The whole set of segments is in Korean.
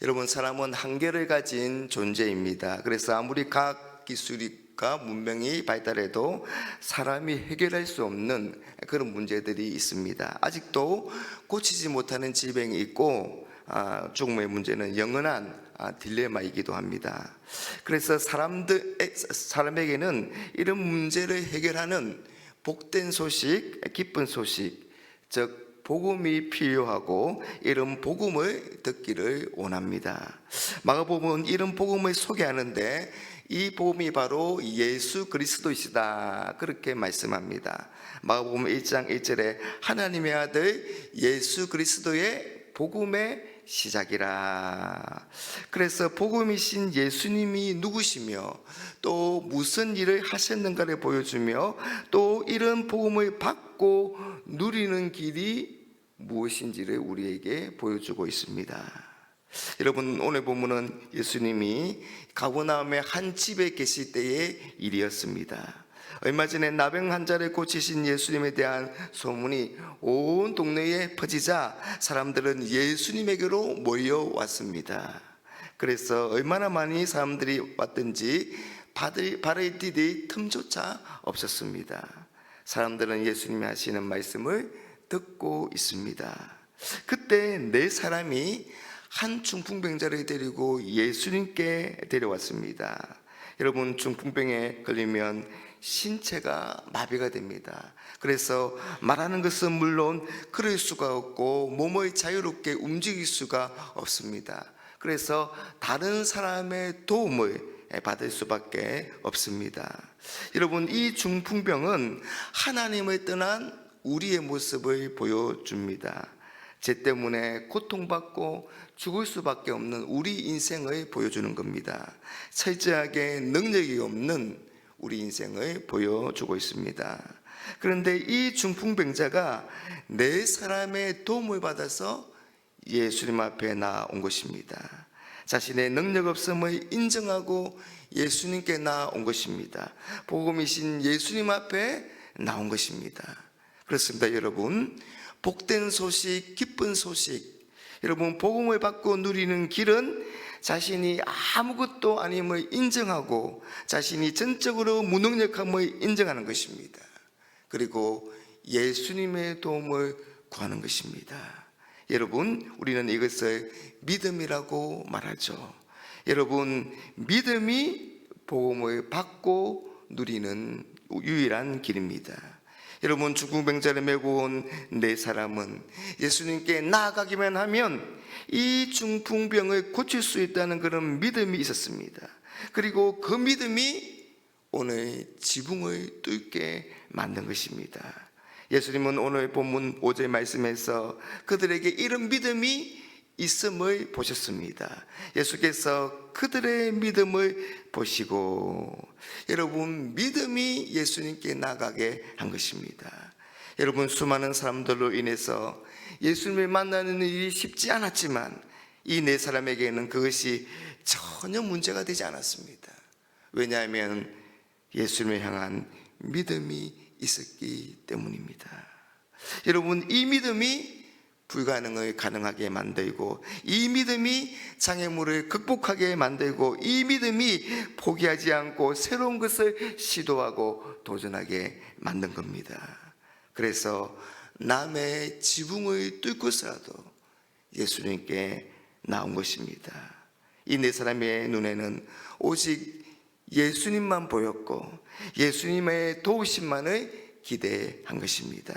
여러분, 사람은 한계를 가진 존재입니다. 그래서 아무리 과학 기술과 문명이 발달해도 사람이 해결할 수 없는 그런 문제들이 있습니다. 아직도 고치지 못하는 질병이 있고 죽음의 문제는 영원한 딜레마이기도 합니다. 그래서 사람에게는 이런 문제를 해결하는 복된 소식, 기쁜 소식, 즉 복음이 필요하고 이런 복음을 듣기를 원합니다. 마가복음은 이런 복음을 소개하는데 이 복음이 바로 예수 그리스도이시다, 그렇게 말씀합니다. 마가복음 1장 1절에 하나님의 아들 예수 그리스도의 복음의 시작이라. 그래서 복음이신 예수님이 누구시며 또 무슨 일을 하셨는가를 보여주며 또 이런 복음을 받고 누리는 길이 무엇인지를 우리에게 보여주고 있습니다. 여러분, 오늘 본문은 예수님이 가버나움의 한 집에 계실 때의 일이었습니다. 얼마 전에 나병 환자를 고치신 예수님에 대한 소문이 온 동네에 퍼지자 사람들은 예수님에게로 몰려왔습니다. 그래서 얼마나 많이 사람들이 왔든지 발을 디딜 틈조차 없었습니다. 사람들은 예수님이 하시는 말씀을 듣고 있습니다. 그때 네 사람이 한 중풍병자를 데리고 예수님께 데려왔습니다. 여러분, 중풍병에 걸리면 신체가 마비가 됩니다. 그래서 말하는 것은 물론 그럴 수가 없고 몸을 자유롭게 움직일 수가 없습니다. 그래서 다른 사람의 도움을 받을 수밖에 없습니다. 여러분, 이 중풍병은 하나님을 떠난 우리의 모습을 보여줍니다. 죄 때문에 고통받고 죽을 수밖에 없는 우리 인생을 보여주는 겁니다. 철저하게 능력이 없는 우리 인생을 보여주고 있습니다. 그런데 이 중풍병자가 네 사람의 도움을 받아서 예수님 앞에 나온 것입니다. 자신의 능력 없음을 인정하고 예수님께 나온 것입니다. 복음이신 예수님 앞에 나온 것입니다. 그렇습니다. 여러분, 복된 소식, 기쁜 소식, 여러분, 복음을 받고 누리는 길은 자신이 아무것도 아님을 인정하고 자신이 전적으로 무능력함을 인정하는 것입니다. 그리고 예수님의 도움을 구하는 것입니다. 여러분, 우리는 이것을 믿음이라고 말하죠. 여러분, 믿음이 복음을 받고 누리는 유일한 길입니다. 여러분, 중풍병자를 메고 온 네 사람은 예수님께 나아가기만 하면 이 중풍병을 고칠 수 있다는 그런 믿음이 있었습니다. 그리고 그 믿음이 오늘 지붕을 뚫게 만든 것입니다. 예수님은 오늘 본문 5절 말씀에서 그들에게 이런 믿음이 있음을 보셨습니다. 예수께서 그들의 믿음을 보시고, 여러분, 믿음이 예수님께 나가게 한 것입니다. 여러분, 수많은 사람들로 인해서 예수님을 만나는 일이 쉽지 않았지만 이 네 사람에게는 그것이 전혀 문제가 되지 않았습니다. 왜냐하면 예수님을 향한 믿음이 있었기 때문입니다. 여러분, 이 믿음이 불가능을 가능하게 만들고, 이 믿음이 장애물을 극복하게 만들고, 이 믿음이 포기하지 않고 새로운 것을 시도하고 도전하게 만든 겁니다. 그래서 남의 지붕을 뚫고서라도 예수님께 나온 것입니다. 이 네 사람의 눈에는 오직 예수님만 보였고 예수님의 도우심만을 기대한 것입니다.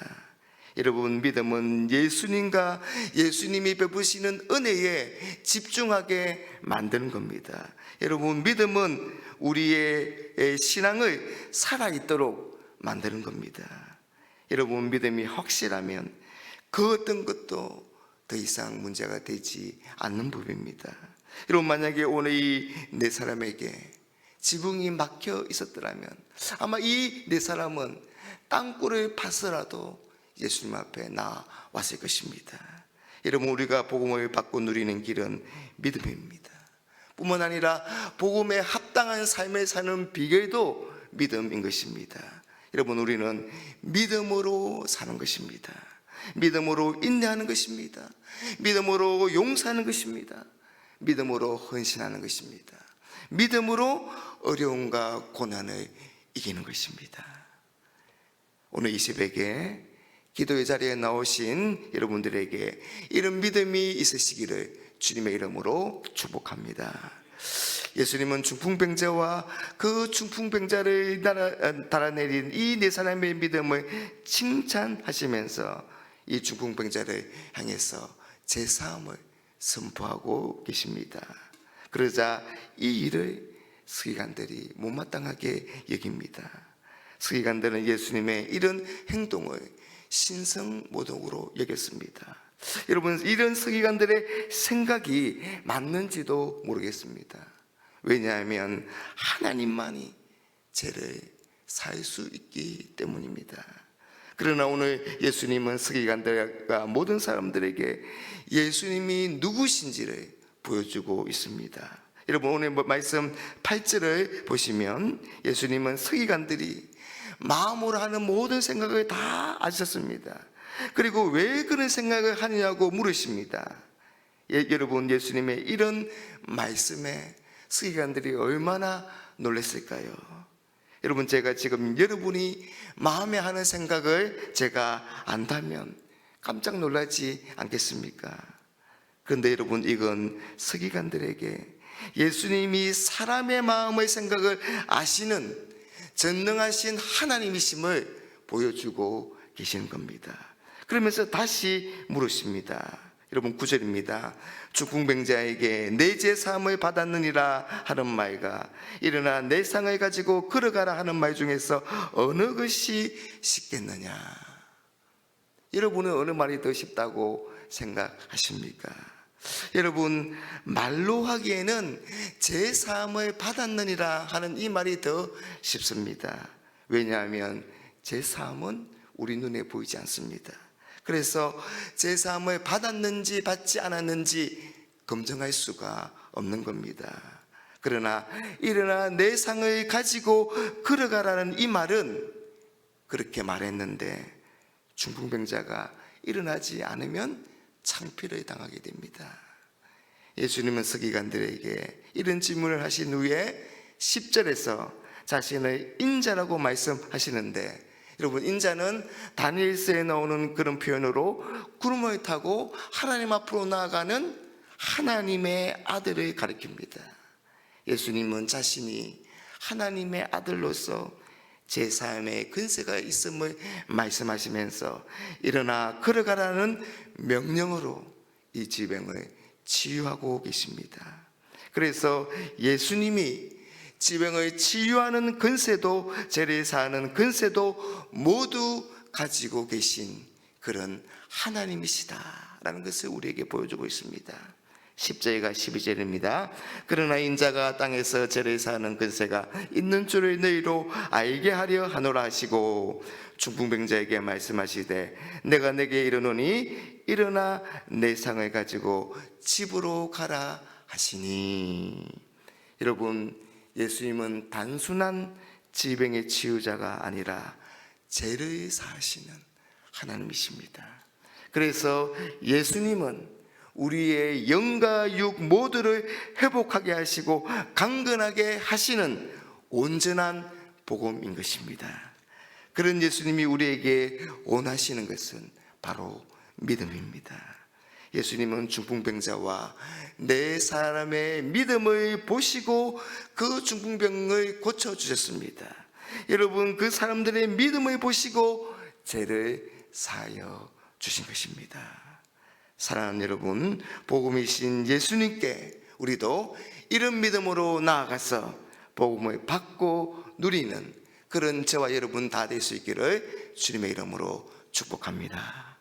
여러분, 믿음은 예수님과 예수님이 베푸시는 은혜에 집중하게 만드는 겁니다. 여러분, 믿음은 우리의 신앙을 살아있도록 만드는 겁니다. 여러분, 믿음이 확실하면 그 어떤 것도 더 이상 문제가 되지 않는 법입니다. 여러분, 만약에 오늘 이 네 사람에게 지붕이 막혀 있었더라면 아마 이 네 사람은 땅굴을 파서라도 예수님 앞에 나왔을 것입니다. 여러분, 우리가 복음을 받고 누리는 길은 믿음입니다. 뿐만 아니라 복음에 합당한 삶을 사는 비결도 믿음인 것입니다. 여러분, 우리는 믿음으로 사는 것입니다. 믿음으로 인내하는 것입니다. 믿음으로 용서하는 것입니다. 믿음으로 헌신하는 것입니다. 믿음으로 어려움과 고난을 이기는 것입니다. 오늘 이 새벽에 기도의 자리에 나오신 여러분들에게 이런 믿음이 있으시기를 주님의 이름으로 축복합니다. 예수님은 중풍병자와 그 중풍병자를 달아내린 이 네 사람의 믿음을 칭찬하시면서 이 중풍병자를 향해서 제사함을 선포하고 계십니다. 그러자 이 일을 서기관들이 못마땅하게 여깁니다. 서기관들은 예수님의 이런 행동을 신성모독으로 여겼습니다. 여러분, 이런 서기관들의 생각이 맞는지도 모르겠습니다. 왜냐하면 하나님만이 죄를 사할 수 있기 때문입니다. 그러나 오늘 예수님은 서기관들과 모든 사람들에게 예수님이 누구신지를 보여주고 있습니다. 여러분, 오늘 말씀 8절을 보시면 예수님은 서기관들이 마음으로 하는 모든 생각을 다 아셨습니다. 그리고 왜 그런 생각을 하느냐고 물으십니다. 여러분, 예수님의 이런 말씀에 서기관들이 얼마나 놀랐을까요? 여러분, 제가 지금 여러분이 마음에 하는 생각을 제가 안다면 깜짝 놀라지 않겠습니까? 그런데 여러분, 이건 서기관들에게 예수님이 사람의 마음의 생각을 아시는 전능하신 하나님이심을 보여주고 계시는 겁니다. 그러면서 다시 물으십니다. 여러분, 9절입니다. 중풍병자에게 내 제사함을 받았느니라 하는 말과 일어나 내 상을 가지고 걸어가라 하는 말 중에서 어느 것이 쉽겠느냐? 여러분은 어느 말이 더 쉽다고 생각하십니까? 여러분, 말로 하기에는 제사함을 받았느니라 하는 이 말이 더 쉽습니다. 왜냐하면 제사함은 우리 눈에 보이지 않습니다. 그래서 제사함을 받았는지 받지 않았는지 검증할 수가 없는 겁니다. 그러나 일어나 내 상을 가지고 걸어가라는 이 말은 그렇게 말했는데 중풍병자가 일어나지 않으면 창피를 당하게 됩니다. 예수님은 서기관들에게 이런 질문을 하신 후에 10절에서 자신을 인자라고 말씀하시는데, 여러분, 인자는 다니엘서에 나오는 그런 표현으로 구름을 타고 하나님 앞으로 나아가는 하나님의 아들을 가리킵니다. 예수님은 자신이 하나님의 아들로서 제사함의 근세가 있음을 말씀하시면서 일어나 걸어가라는 명령으로 이 질병을 치유하고 계십니다. 그래서 예수님이 질병을 치유하는 근세도 죄를 사하는 근세도 모두 가지고 계신 그런 하나님이시다라는 것을 우리에게 보여주고 있습니다. 10절과 12절입니다. 그러나 인자가 땅에서 죄를 사하는 근세가 있는 줄을 너희로 알게 하려 하노라 하시고 중풍병자에게 말씀하시되 내가 내게 이르노니 일어나 내 상을 가지고 집으로 가라 하시니. 여러분, 예수님은 단순한 질병의 치유자가 아니라 죄를 사하시는 하나님이십니다. 그래서 예수님은 우리의 영과 육 모두를 회복하게 하시고 강건하게 하시는 온전한 복음인 것입니다. 그런 예수님이 우리에게 원하시는 것은 바로 믿음입니다. 예수님은 중풍병자와 네 사람의 믿음을 보시고 그 중풍병을 고쳐주셨습니다. 여러분, 그 사람들의 믿음을 보시고 죄를 사하여 주신 것입니다. 사랑하는 여러분, 복음이신 예수님께 우리도 이런 믿음으로 나아가서 복음을 받고 누리는 그런 저와 여러분 다 될 수 있기를 주님의 이름으로 축복합니다.